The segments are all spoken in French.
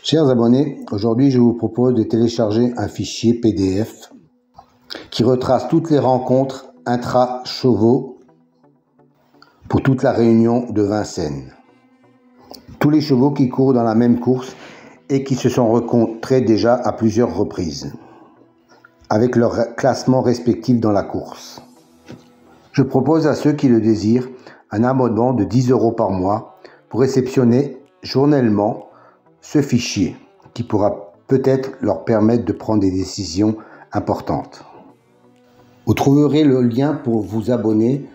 Chers abonnés, aujourd'hui je vous propose de télécharger un fichier PDF qui retrace toutes les rencontres intra-chevaux pour toute la réunion de Vincennes. Tous les chevaux qui courent dans la même course et qui se sont rencontrés déjà à plusieurs reprises, avec leur classement respectif dans la course. Je propose à ceux qui le désirent un abonnement de 10 € par mois pour réceptionner journellement ce fichier qui pourra peut-être leur permettre de prendre des décisions importantes. Vous trouverez le lien pour vous abonner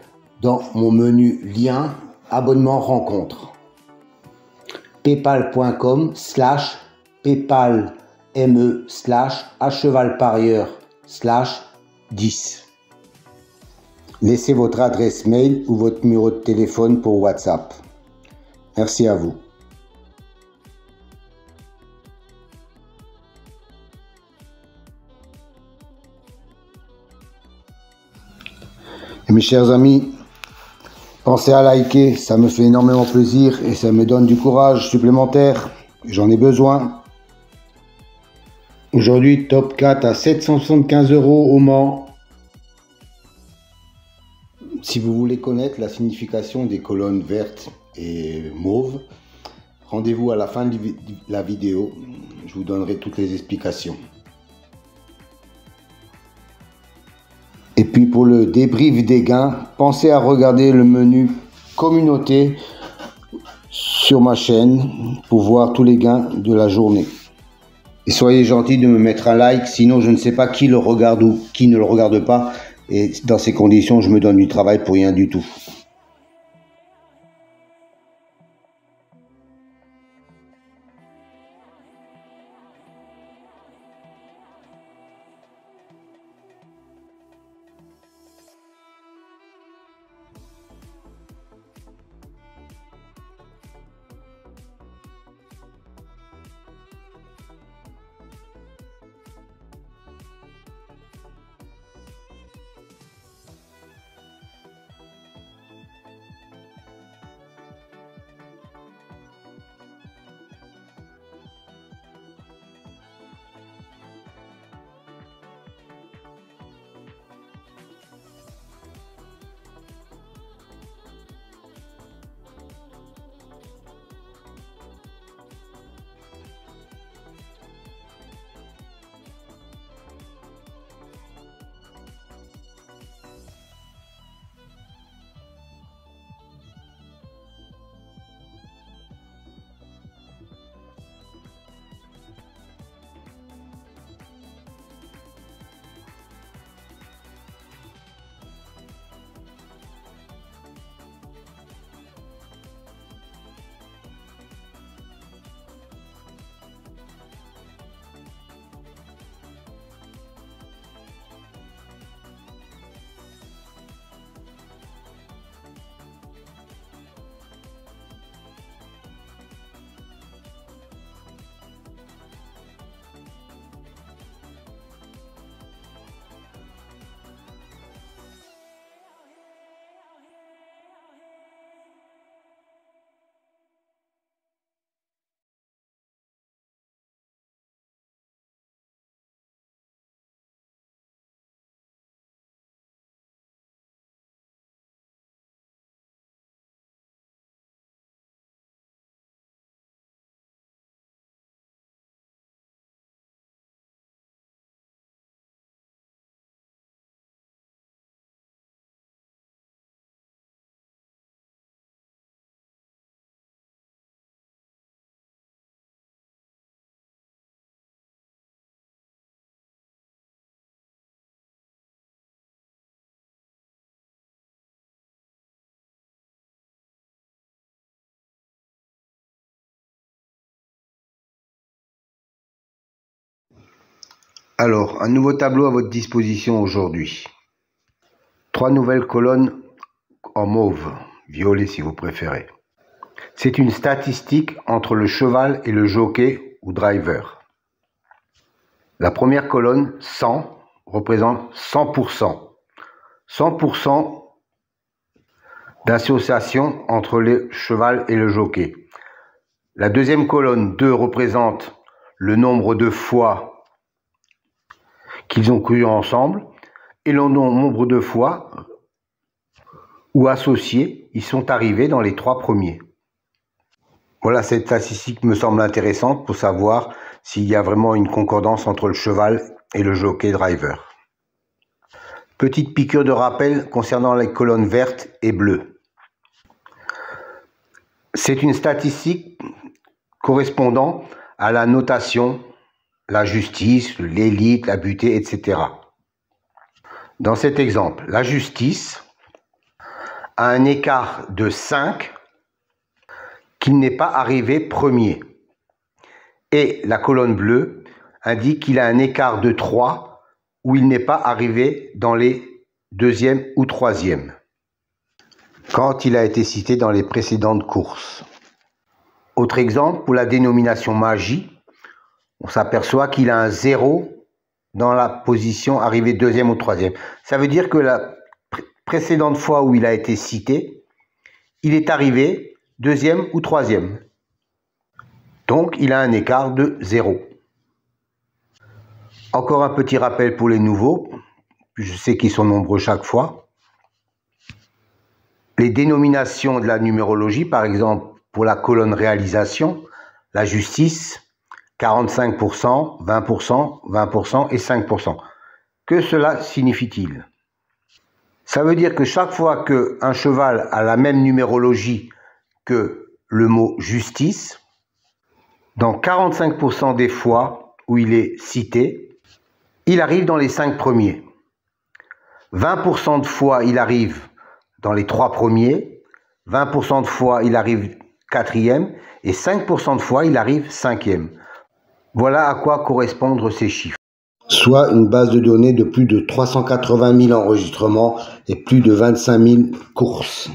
dans mon menu lien abonnement rencontre. paypal.com/paypal.me/achevalparieur/10. Laissez votre adresse mail ou votre numéro de téléphone pour WhatsApp. Merci à vous. Et mes chers amis, pensez à liker, ça me fait énormément plaisir et ça me donne du courage supplémentaire. J'en ai besoin. Aujourd'hui, top 4 à 775 € au Mans. Si vous voulez connaître la signification des colonnes vertes et mauves, rendez-vous à la fin de la vidéo. Je vous donnerai toutes les explications. Et puis pour le débrief des gains, pensez à regarder le menu communauté sur ma chaîne pour voir tous les gains de la journée. Et soyez gentils de me mettre un like, sinon je ne sais pas qui le regarde ou qui ne le regarde pas. Et dans ces conditions, je me donne du travail pour rien du tout. Alors, un nouveau tableau à votre disposition aujourd'hui. 3 nouvelles colonnes en mauve, violet si vous préférez. C'est une statistique entre le cheval et le jockey ou driver. La première colonne, 100, représente 100%. 100% d'association entre le cheval et le jockey. La deuxième colonne, 2, représente le nombre de fois qu'ils ont couru ensemble et le nombre de fois où associés ils sont arrivés dans les 3 premiers. Voilà, cette statistique me semble intéressante pour savoir s'il y a vraiment une concordance entre le cheval et le jockey driver. Petite piqûre de rappel concernant les colonnes vertes et bleues. C'est une statistique correspondant à la notation, la justice, l'élite, la butée, etc. Dans cet exemple, la justice a un écart de 5 qu'il n'est pas arrivé premier. Et la colonne bleue indique qu'il a un écart de 3 où il n'est pas arrivé dans les 2e ou 3e, quand il a été cité dans les précédentes courses. Autre exemple, pour la dénomination magie, on s'aperçoit qu'il a un 0 dans la position arrivée 2e ou 3e. Ça veut dire que la précédente fois où il a été cité, il est arrivé 2e ou 3e. Donc, il a un écart de 0. Encore un petit rappel pour les nouveaux, je sais qu'ils sont nombreux chaque fois. Les dénominations de la numérologie, par exemple, pour la colonne réalisation, la justice, 45%, 20%, 20% et 5%. Que cela signifie-t-il? Ça veut dire que chaque fois qu'un cheval a la même numérologie que le mot justice, dans 45% des fois où il est cité, il arrive dans les 5 premiers. 20% de fois, il arrive dans les 3 premiers. 20% de fois, il arrive 4e. Et 5% de fois, il arrive 5e. Voilà à quoi correspondent ces chiffres. Soit une base de données de plus de 380 000 enregistrements et plus de 25 000 courses.